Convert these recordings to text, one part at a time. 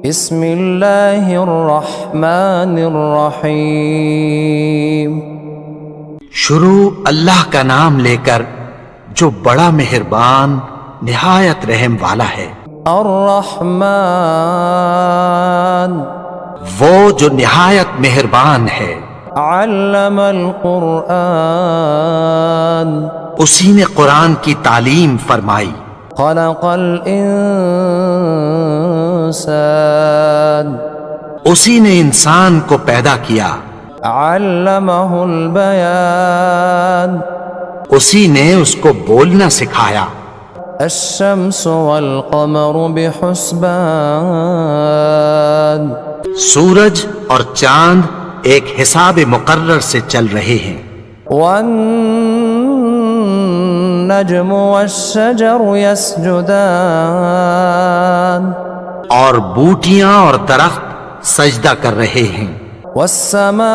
بسم اللہ الرحمن الرحیم شروع اللہ کا نام لے کر جو بڑا مہربان نہایت رحم والا ہے۔ الرحمن وہ جو نہایت مہربان ہے۔ علم القرآن اسی نے قرآن کی تعلیم فرمائی۔ خلق الانسان اسی نے انسان کو پیدا کیا۔ علمہ البیان اسی نے اس کو بولنا سکھایا۔ الشمس والقمر بحسبان سورج اور چاند ایک حساب مقرر سے چل رہے ہیں۔ والنجم والشجر يسجدان اور بوٹیاں اور درخت سجدہ کر رہے ہیں۔ والسماء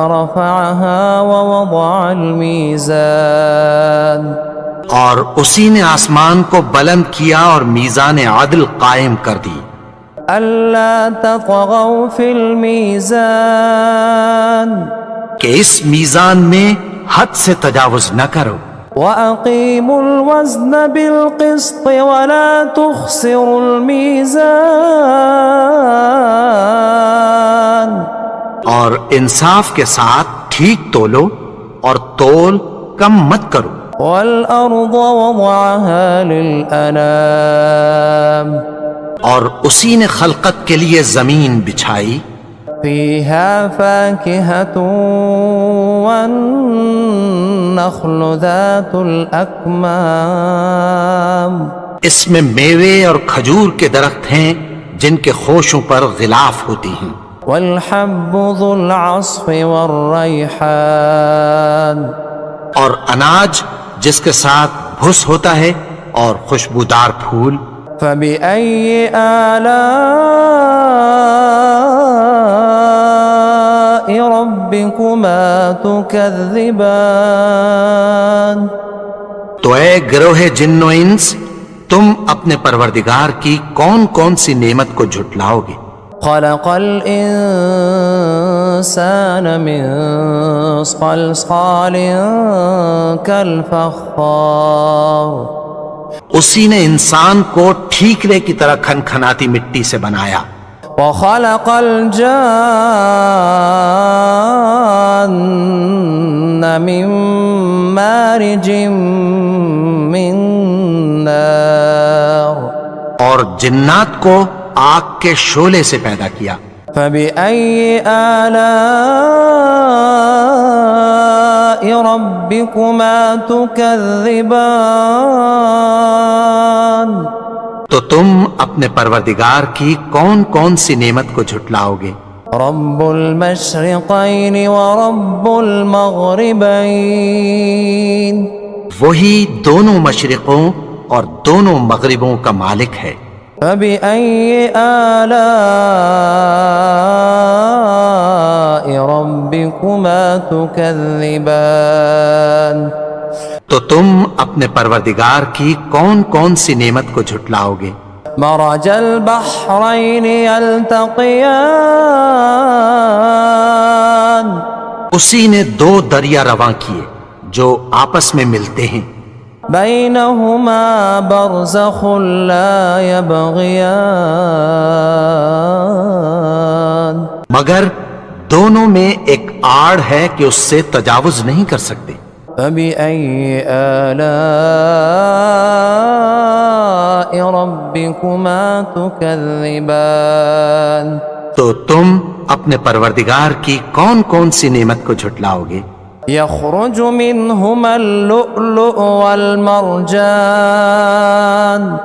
رفعها ووضع الميزان اور اسی نے آسمان کو بلند کیا اور میزان عدل قائم کر دی۔ ألا تطغوا في الميزان کہ اس میزان میں حد سے تجاوز نہ کرو۔ وَأَقِيمُوا الْوَزْنَ بِالْقِسْطِ وَلَا تُخْسِرُوا الْمِيزَانَ اور انصاف کے ساتھ ٹھیک تولو اور تول کم مت کرو۔ وَالْأَرْضَ وَضَعَهَا لِلْأَنَامِ اور اسی نے خلقت کے لیے زمین بچھائی۔ فِيهَا فَاكِهَةٌ وَالنَّخْلُ ذَاتُ الْأَكْمَامِ اس میں میوے اور کھجور کے درخت ہیں جن کے خوشوں پر غلاف ہوتی ہیں۔ وَالْحَبُّ ذُو الْعَصْفِ وَالرَّيْحَانِ اور اناج جس کے ساتھ بھس ہوتا ہے اور خوشبودار پھول۔ فَبِأَيِّ آلَاءِ رَبِّكُمَا تُكَذِّبَانِ تو اے گروہ جن و انس، تم اپنے پروردگار کی کون کون سی نعمت کو جھٹلاؤ گے؟ خَلَقَ الْإِنسَانَ مِنْ صَلْصَالٍ كَالْفَخَّارِ اسی نے انسان کو ٹھیکرے کی طرح کھنکھناتی مٹی سے بنایا۔ وَخَلَقَ الْجَانَّ مِن مَّارِجٍ مِّن نَّارٍ اور جنات کو آگ کے شعلے سے پیدا کیا۔ فَبِأَيِّ آلَاءِ رَبِّكُمَا تُكَذِّبَانِ تو تم اپنے پروردگار کی کون کون سی نعمت کو جھٹلاؤ گے؟ رب المشرقین ورب المغربین وہی دونوں مشرقوں اور دونوں مغربوں کا مالک ہے۔ فبأي آلاء ربكما تكذبان تو تم اپنے پروردگار کی کون کون سی نعمت کو جھٹلاؤ گے؟ مرج البحرين يلتقيان اسی نے دو دریا رواں کیے جو آپس میں ملتے ہیں۔ بينهما برزخ لا يبغيان مگر دونوں میں ایک آڑ ہے کہ اس سے تجاوز نہیں کر سکتے۔ فبأي آلاء ربكما تكذبان تو تم اپنے پروردگار کی کون کون سی نعمت کو جھٹلاؤ گے؟ يخرج منهما اللؤلؤ والمرجان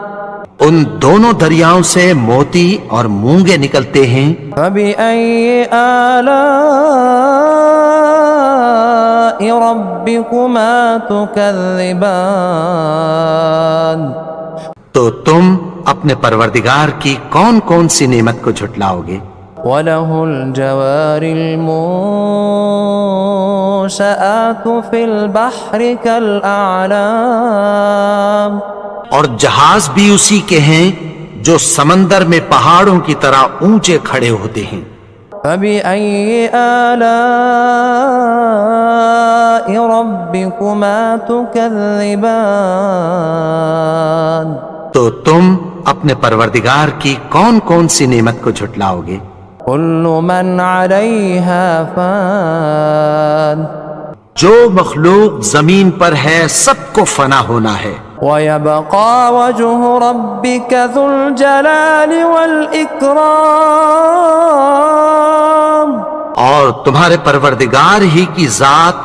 ان دونوں دریاؤں سے موتی اور مونگے نکلتے ہیں۔ فبأي آلاء ربكما تكذبان تو تم اپنے پروردگار کی کون کون سی نعمت کو جھٹلاؤ گے؟ وَلَهُ الْجَوَارِ الْمُنشَآتُ فِي الْبَحْرِ كَالْأَعْلَامِ اور جہاز بھی اسی کے ہیں جو سمندر میں پہاڑوں کی طرح اونچے کھڑے ہوتے ہیں۔ فبأي آلاء ربكما تكذبان تو تم اپنے پروردگار کی کون کون سی نعمت کو جھٹلاؤ گے؟ كل من عليها فان جو مخلوق زمین پر ہے سب کو فنا ہونا ہے، ويبقى وجه ربك ذو الجلال والإكرام اور تمہارے پروردگار ہی کی ذات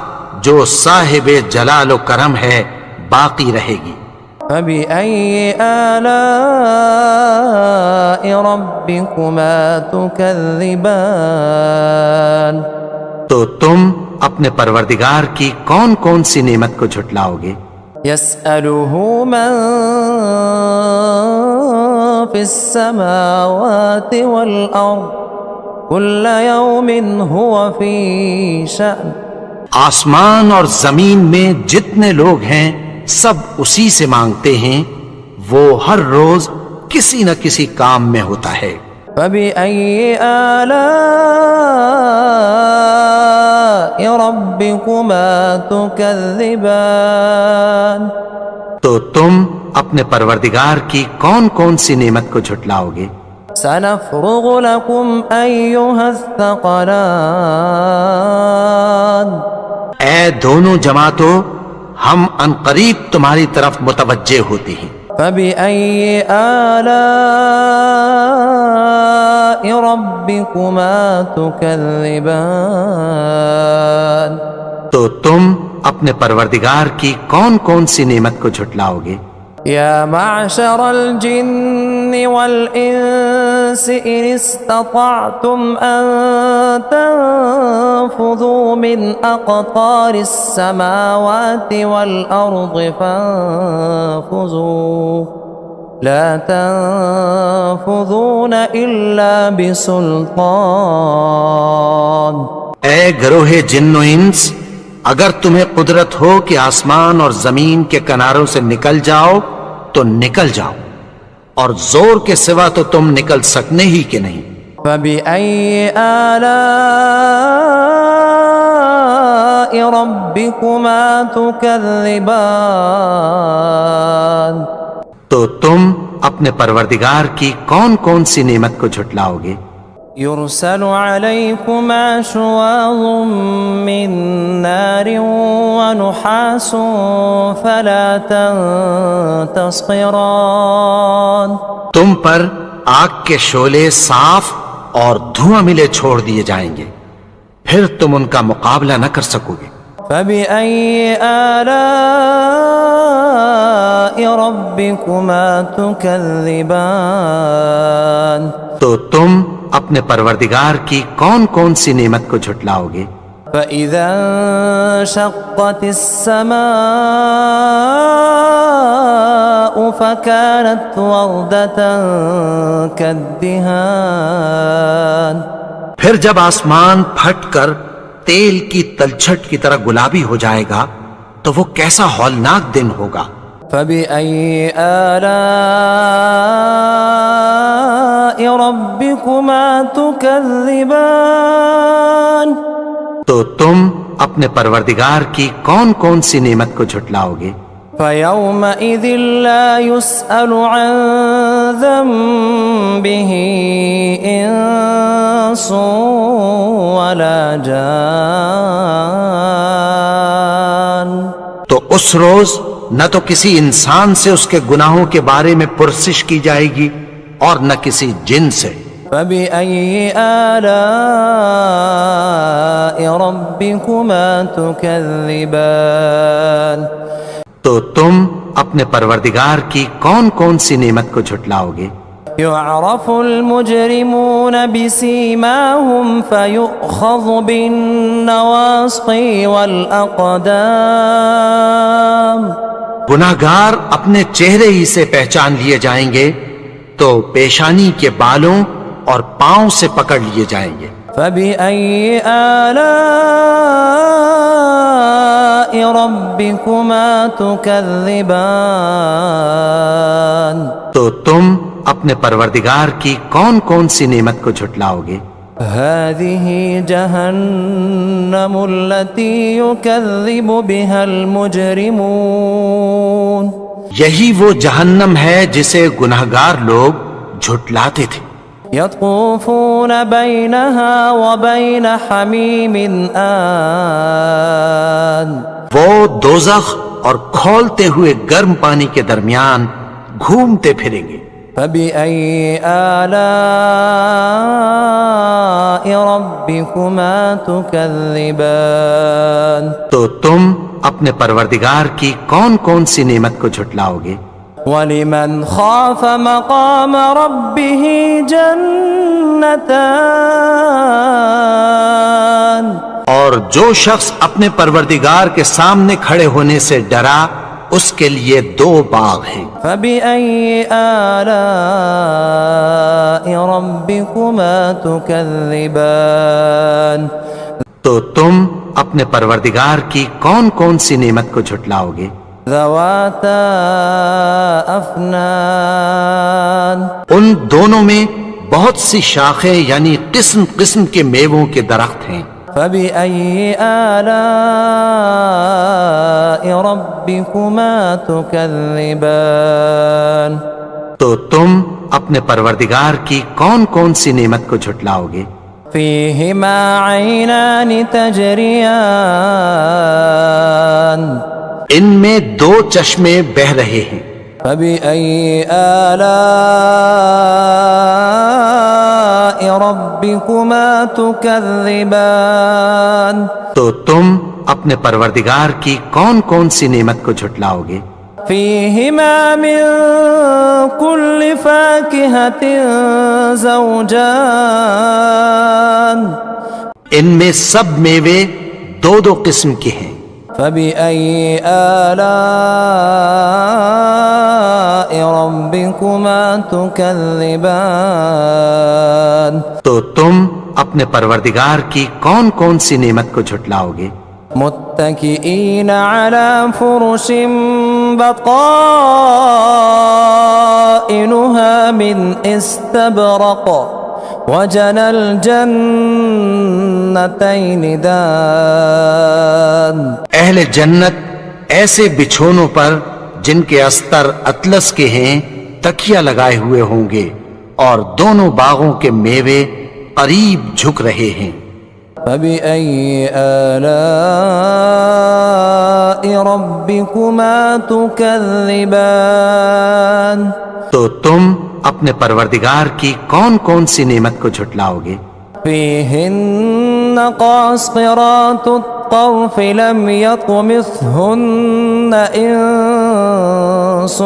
جو صاحب جلال و کرم ہے باقی رہے گی۔ فبأي آلاء ربكما تكذبان تو تم اپنے پروردگار کی کون کون سی نعمت کو جھٹلاؤ گے؟ يسأله من في السماوات والأرض كل يوم هو في شأن آسمان اور زمین میں جتنے لوگ ہیں سب اسی سے مانگتے ہیں، وہ ہر روز کسی نہ کسی کام میں ہوتا ہے۔ فبأي آلاء ربكما تكذبان تو تم اپنے پروردگار کی کون کون سی نعمت کو جھٹلاؤ گے؟ سنفرغ لكم أيها الثقلان اے دونوں جماعتوں، ہم عنقریب تمہاری طرف متوجہ ہوتے ہیں۔ فبأي آلاء ربكما تكذبان تو تم اپنے پروردگار کی کون کون سی نعمت کو جھٹلاؤ گے؟ يا معشر الجن والإنس إن استطعتم أن تنفذوا من أقطار السماوات والأرض فانفذوا لا تنفذون إلا بسلطان اے گروہ جن و انس، اگر تمہیں قدرت ہو کہ آسمان اور زمین کے کناروں سے نکل جاؤ تو نکل جاؤ، اور زور کے سوا تو تم نکل سکنے ہی کہ نہیں۔ فبأي آلاء ربكما تكذبان تو تم اپنے پروردگار کی کون کون سی نعمت کو جھٹلاؤ گے؟ يرسل عليكما شواظ من نار ونحاس فلا تنتصران تم پر آگ کے شعلے صاف اور دھواں ملے چھوڑ دیے جائیں گے، پھر تم ان کا مقابلہ نہ کر سکو گے۔ فبأي آلاء ربكما تكذبان تو تم اپنے پروردگار کی کون کون سی نعمت کو جھٹلاؤ گے؟ فإذا انشقت السماء فكانت وردة كالدهان پھر جب آسمان پھٹ کر تیل کی تلچھٹ کی طرح گلابی ہو جائے گا تو وہ کیسا ہولناک دن ہوگا۔ فبأي آلاء ربكما تكذبان تو تم اپنے پروردگار کی کون کون سی نعمت کو جھٹلاؤ گے؟ فيومئذ لا يسأل عن ذنبه إنس ولا جان تو اس روز نہ تو کسی انسان سے اس کے گناہوں کے بارے میں پرسش کی جائے گی اور نہ کسی جن سے۔ فبأي آلاء ربكما تكذبان تو تم اپنے پروردگار کی کون کون سی نعمت کو جھٹلاؤ گے؟ يعرف المجرمون بسيماهم فيؤخذ بالنواصي والأقدام گناہگار اپنے چہرے ہی سے پہچان لیے جائیں گے تو پیشانی کے بالوں اور پاؤں سے پکڑ لیے جائیں گے۔ فبأي آلاء ربكما تكذبان تو تم اپنے پروردگار کی کون کون سی نعمت کو جھٹلاؤ گے؟ هذه جهنم التي يكذب بها المجرمون یہی وہ جہنم ہے جسے گنہگار لوگ جھٹلاتے تھے۔ يطوفون بينها وبين حميم آن وہ دوزخ اور کھولتے ہوئے گرم پانی کے درمیان گھومتے پھریں گے۔ فبأي آلاء ربكما تكذبان تو تم اپنے پروردگار کی کون کون سی نعمت کو جھٹلاؤ گے؟ ولمن خاف مقام ربه جنتان اور جو شخص اپنے پروردگار کے سامنے کھڑے ہونے سے ڈرا اس کے لیے دو باغ ہیں۔ فبأي آلاء ربكما تكذبان تو تم اپنے پروردگار کی کون کون سی نعمت کو جھٹلاؤ گے؟ ذواتا افنان ان دونوں میں بہت سی شاخیں یعنی قسم قسم کے میووں کے درخت ہیں۔ فبأي آلاء ربكما تكذبان تو تم اپنے پروردگار کی کون کون سی نعمت کو جھٹلاؤ گے؟ فيهما عينان تجريان ان میں دو چشمے بہ رہے ہیں۔ فبأي آلاء ربكما تكذبان تو تم اپنے پروردگار کی کون کون سی نعمت کو جھٹلاؤ گے؟ فيهما من كل فاكهة زوجان ان میں سب میوے دو دو قسم کے ہیں۔ فبأي آلاء ربكما تكذبان تو تم اپنے پروردگار کی کون کون سی نعمت کو جھٹلاؤ گے؟ متكئين على فرش بطائنها من استبرق وجنى الجنتين دان اہل جنت ایسے بچھونوں پر جن کے استر اطلس کے ہیں تکیہ لگائے ہوئے ہوں گے اور دونوں باغوں کے میوے قریب جھک رہے ہیں۔ فبأي آلاء ربكما تكذبان تو تم اپنے پروردگار کی کون کون سی نعمت کو جھٹلاؤ گے؟ فيهن قاصرات الطرف لم يطمثهن إنس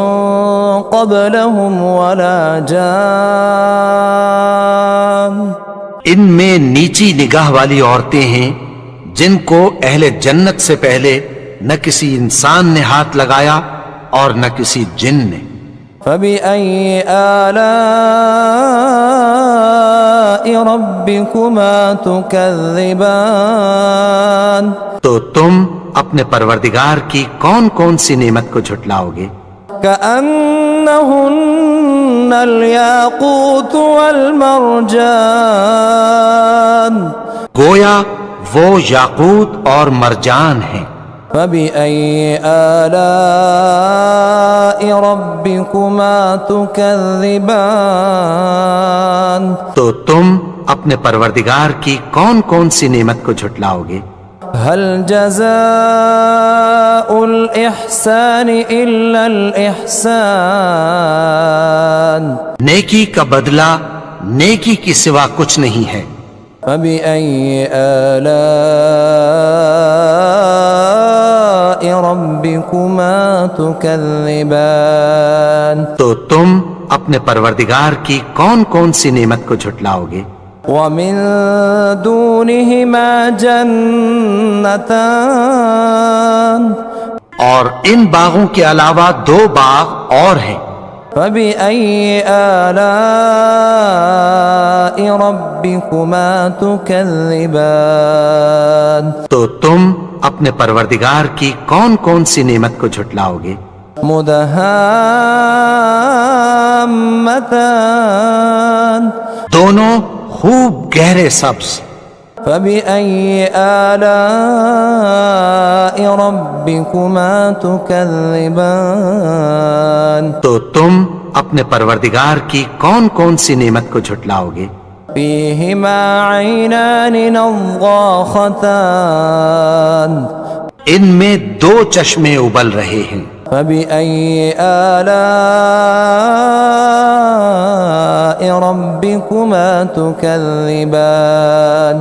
قبلهم ولا جان ان میں نیچی نگاہ والی عورتیں ہیں جن کو اہل جنت سے پہلے نہ کسی انسان نے ہاتھ لگایا اور نہ کسی جن نے۔ فبأي آلاء ربكما تكذبان تو تم اپنے پروردگار کی کون کون سی نعمت کو جھٹلاؤ گے؟ كأنهن الياقوت والمرجان گویا وہ یاقوت اور مرجان ہیں۔ فبأي آلاء ربكما تكذبان تو تم اپنے پروردگار کی کون کون سی نعمت کو جھٹلاؤ گے؟ هل جزاء الإحسان إلا الإحسان نیکی کا بدلہ نیکی کی سوا کچھ نہیں ہے۔ فبأي آلاء ربكما تكذبان تو تم اپنے پروردگار کی کون کون سی نعمت کو جھٹلاؤ گے؟ ومن دونهما جنتان اور ان باغوں کے علاوہ دو باغ اور ہیں۔ فبأي آلاء ربكما تكذبان تو تم اپنے پروردگار کی کون کون سی نعمت کو جھٹلاؤ گے؟ مدہامتان دونوں خوب گہرے سبز۔ فبأي آلاء ربكما تكذبان تو تم اپنے پروردگار کی کون کون سی نعمت کو جھٹلاؤ گے؟ فيهما عينان نضاختان ان میں دو چشمے ابل رہے ہیں۔ فبأي آلاء ربكما تكذبان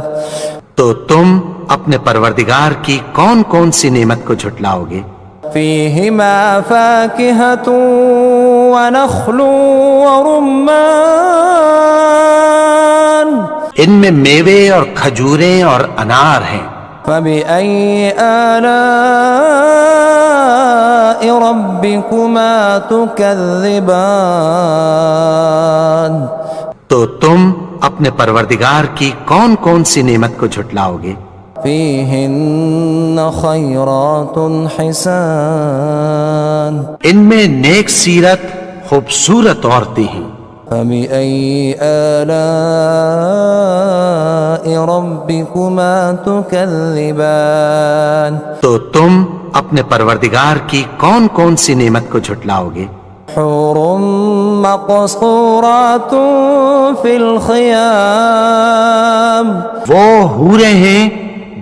تو تم اپنے پروردگار کی کون کون سی نعمت کو جھٹلاؤ گے؟ فيهما فاكهة ونخل ورمان ان میں میوے اور کھجوریں اور انار ہیں۔ فبأي آلاء ربكما تكذبان تو تم اپنے پروردگار کی کون کون سی نعمت کو جھٹلاؤ گے؟ فيهن خيرات حسان ان میں نیک سیرت خوبصورت عورتیں ہیں۔ فبأي آلاء ربكما تكذبان تو تم اپنے پروردگار کی کون کون سی نعمت کو جھٹلاؤ گے؟ حور مقصورات في الخيام وہ حوریں ہیں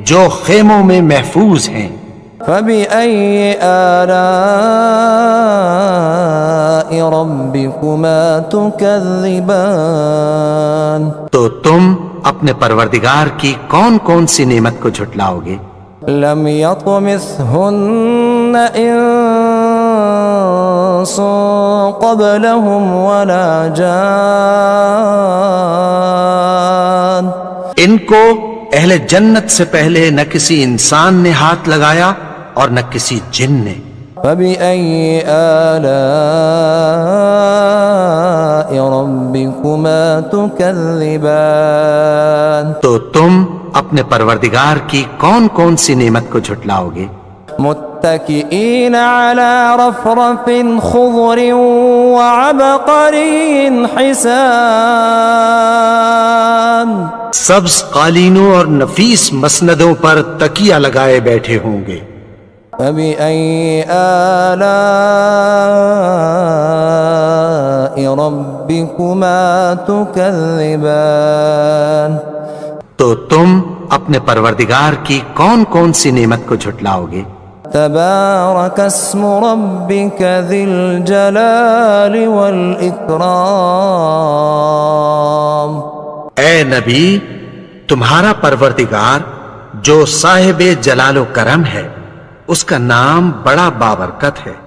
جو خیموں میں محفوظ ہیں۔ فبأي آلاء ربكما تكذبان تو تم اپنے پروردگار کی کون کون سی نعمت کو جھٹلاؤ گے؟ لم يطمثهن إنس قبلهم ولا جان ان کو اہل جنت سے پہلے نہ کسی انسان نے ہاتھ لگایا اور نہ کسی جن نے۔ فبأي آلاء ربكما تكذبان تو تم اپنے پروردگار کی کون کون سی نعمت کو جھٹلاؤ گے؟ متكئين على رفرف خضر وعبقري حسان سبز قالینوں اور نفیس مسندوں پر تکیہ لگائے بیٹھے ہوں گے۔ فبأي آلاء ربكما تكذبان تو تم اپنے پروردگار کی کون کون سی نعمت کو جھٹلاؤ گے؟ تبارك اسم ربك ذي الجلال والإكرام اے نبی، تمہارا پروردگار جو صاحب جلال و کرم ہے، اس کا نام بڑا بابرکت ہے۔